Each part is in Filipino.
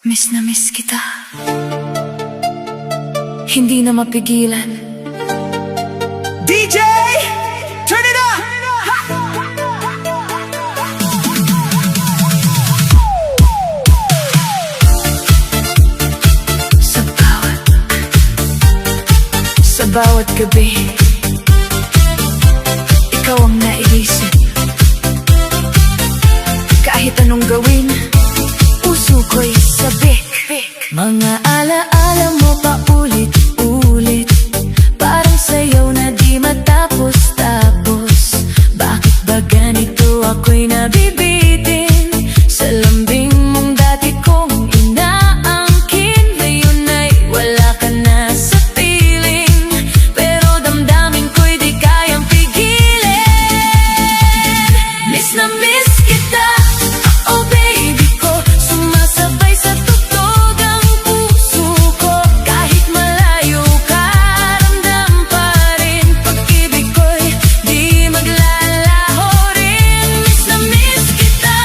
Miss na miss kita, hindi na mapigilan. DJ, turn it up! Sa bawat gabi, ikaw ang naiisip. Kahit anong gawin, puso ko'y sabik. Mga alaala mo pa ulit-ulit, parang sayaw na di matapos-tapos. Bakit ba ganito ako'y nabibitin sa lambing mong dati kong inaangkin? Ngayon ay wala ka na sa piling, pero damdamin ko'y di kayang pigilin. Miss na miss kita, oh baby ko, sumasabay sa tugtog ang puso ko. Kahit malayo ka, ramdam pa rin, pag-ibig ko'y di maglalaho rin. Miss na miss kita,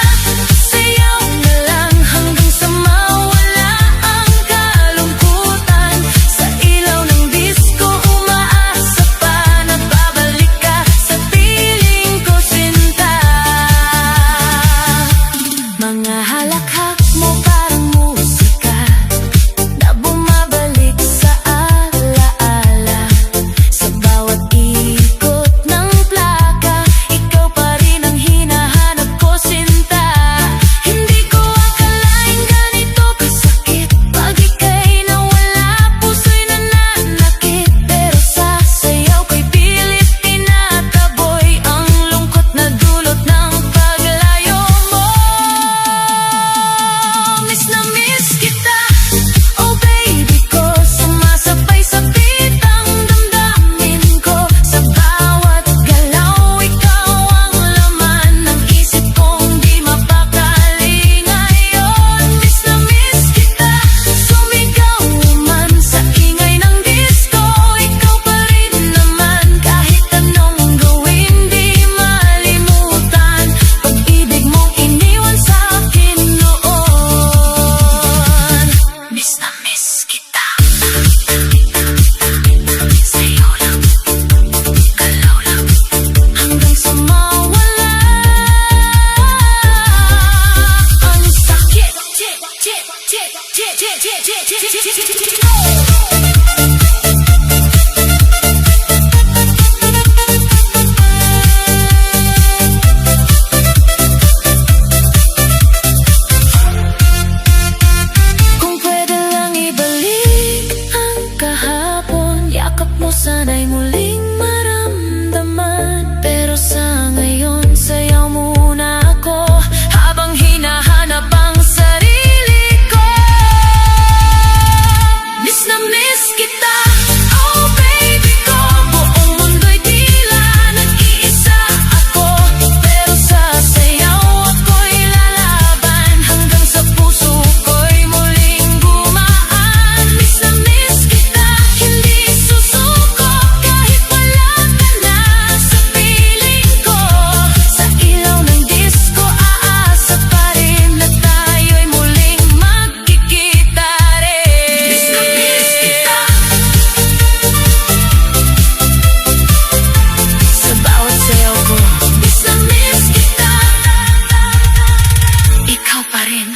sayaw na lang hanggang sa mawala ang kalungkutan. Sa ilaw ng disco, umaasa pa na babalik ka sa piling ko, sinta. Mga halakhak mo parang musika na bumabalik sa alaala. Sa bawat ikot ng plaka, ikaw pa rin ang hinahanap ko, sinta. Hindi ko akalain ganito kasakit, pag ika'y nawala, puso'y nananakit. Pero sa sayaw ko'y pilit tinataboy ang lungkot na dulot ng paglayo mo. Miss na miss kita, oh baby ko, sumasabay sa beat ang damdamin ko. Sa bawat galaw, ikaw ang laman ng isip kong di mapakali ngayon. Miss na miss kita, sumigaw man sa ingay ng disco, ikaw pa rin naman. Kahit anong gawin, di malimutan pag-ibig mong iniwan sa akin noon. Miss na miss kita, sayaw lang, galaw lang, hanggang sa mawala ang sakit. Kung pwede lang ibalik ang kahapon, yakap mo sana'y muling maramdaman. Pero sa ngayon, sayaw muna ako habang hinahanap ang sarili ko. Miss na miss kita, oh baby ko, buong mundo'y tila nag-iisa ako. Pero sa sayaw ako'y lalaban hanggang sa puso ko'y muling gumaan. Miss na miss kita, hindi susuko kahit wala ka na sa piling ko. Sa ilaw ng disco, aasa pa rin na tayo'y muling magkikita rin. Miss na miss kita, sa bawat sayaw ko. Miss na miss kita, ikaw pa rin.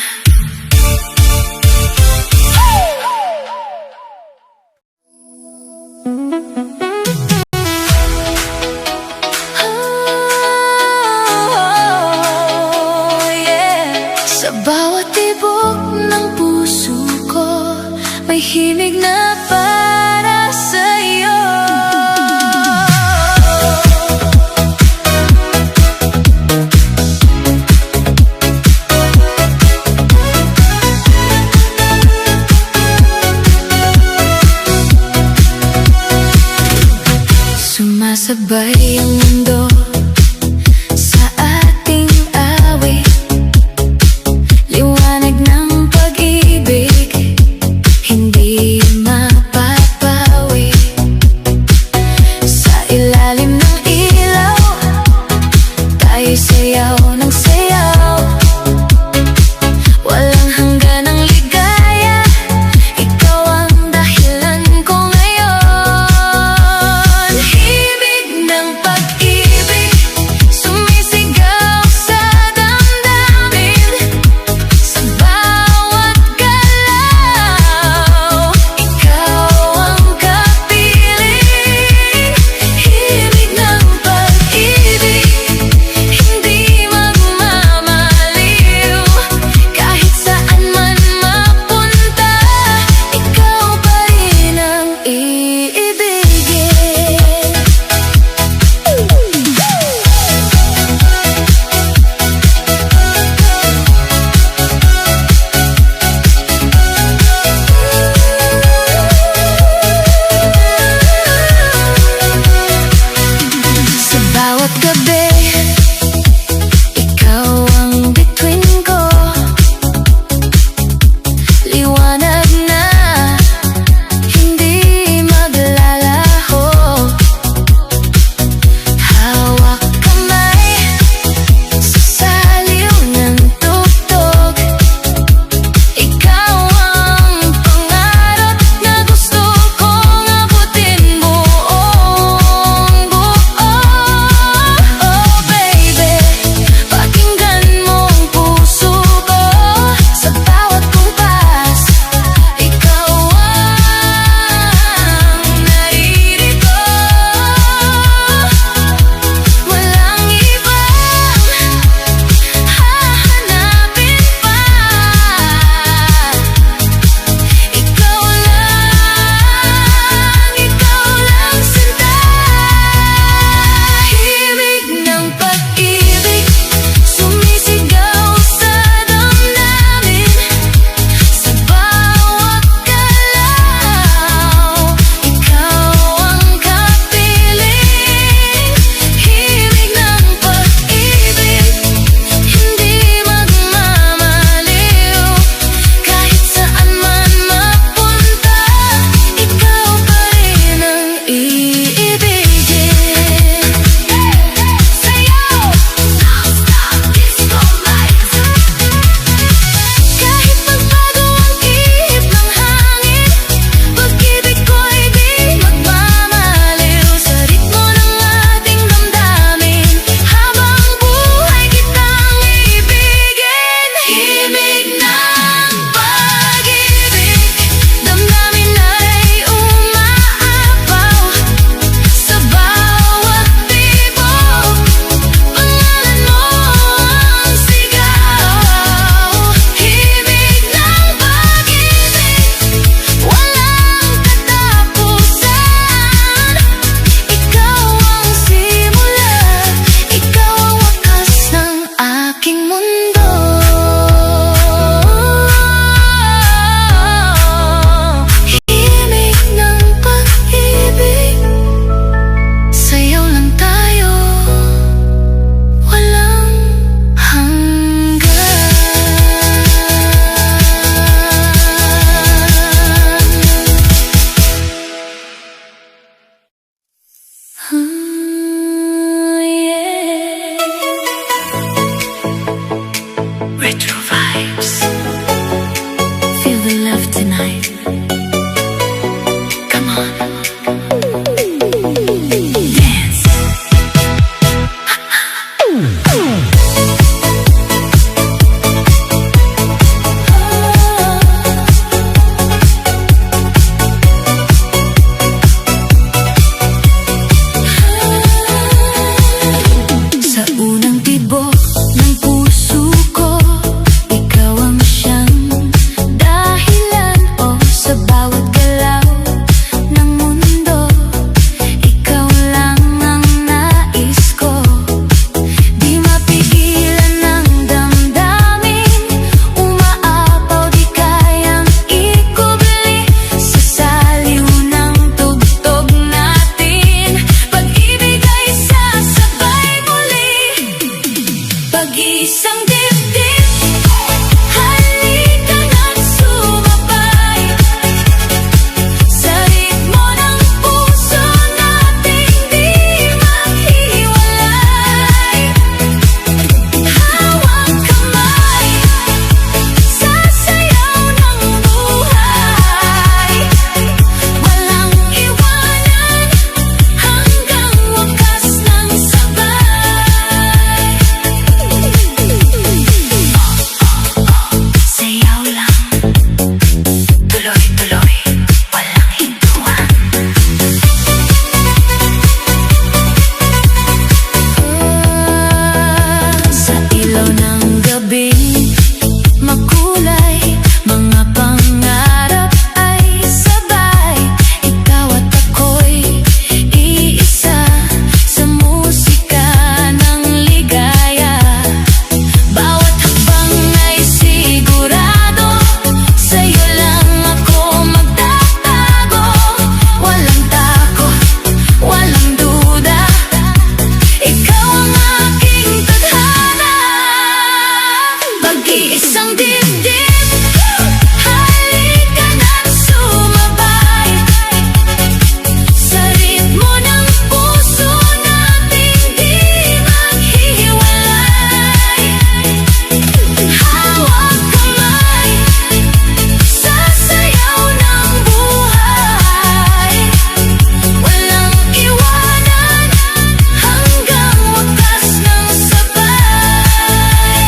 Oh, yeah. Sa bawat tibok ng puso ko, may himig na para sa'yo. Sumasabay ang mundo sa ating awit, liwanag ng pag-ibig, hindi mapapawi. Sa ilalim ng ilaw, tayo'y sayaw ng sayaw, walang hanggan ang ligaya. feel the love tonight. Come on, dance. Sa unang tibok ng puso ko, ikaw ang siyang dahilan, o sa bawat galaw ng mundo, ikaw lang ang nais ko. Di mapigilan ng damdamin, umaapaw di kayang ikubli, sa saliw ng tugtog natin, pag-ibig ay sasabay muli. Pag-iisang dibdib, halika na't sumabay, sa ritmo ng puso nating di maghiwalay. Hawak kamay, sasayaw ng buhay, walang iwanan, hanggang wakas ng sabay. Sayaw lang, tuloy-tuloy, walang hintuan. Sa ilaw ng gabi, makulay, mga pangarap ay sabay. Ikaw at ako'y iisa, sa musika ng ligaya. Bawat hakbang ay sigurado, sa'yo lang ako magtatago. Walang takot, walang duda, ikaw ang aking tadhana. Pag-iisang dibdib, halika na't sumabay, sa ritmo ng puso nating di maghiwalay. Hawak kamay, sasayaw ng buhay, walang iwanan, hanggang wakas ng sabay.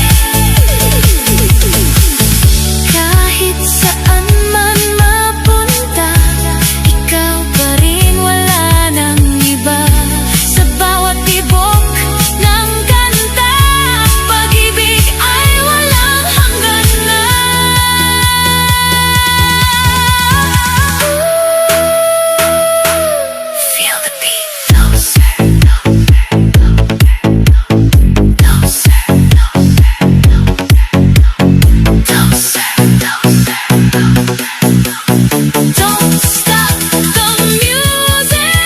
Kahit saan man mapunta, ikaw pa rin, wala nang iba. Sa bawat tibok ng kanta, pag-ibig ay walang hangganan. Feel the beat, closer, closer, don't stop the music.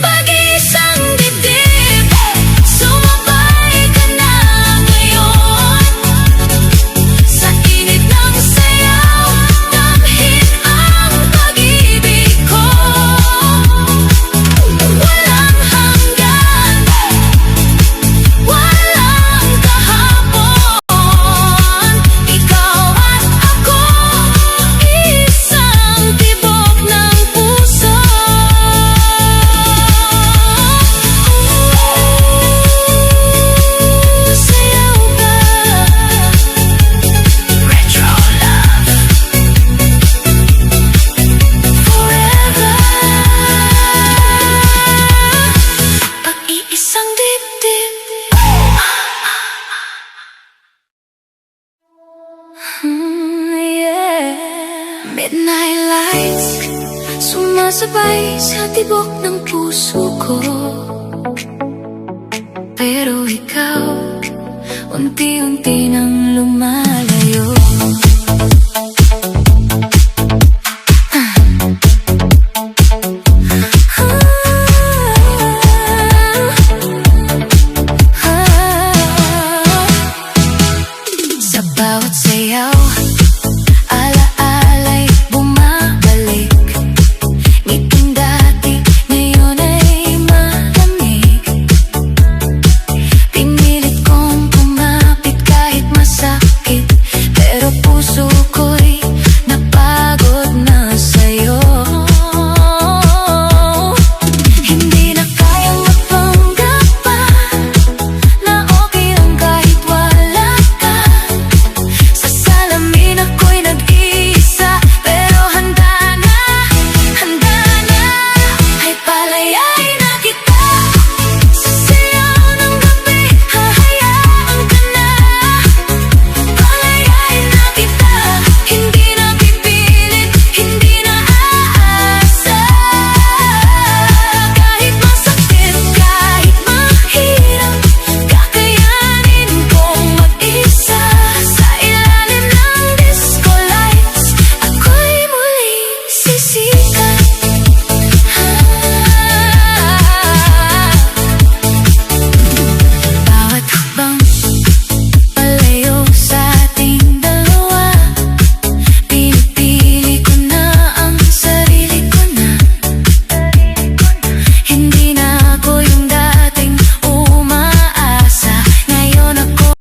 Pag-iisang dibdib, sumabay ka na ngayon, sa init ng sayaw, damhin ang pag-ibig ko. Walang hanggan, walang kahapon, ikaw at ako, isang tibok ng puso. Sayaw ka, retro love, forever. Pag-iisang dibdib. Yeah. Midnight lights, sumasabay sa tibok ng puso ko. Pero ikaw, unti-unti nang lumalayo. Sa bawat sayaw,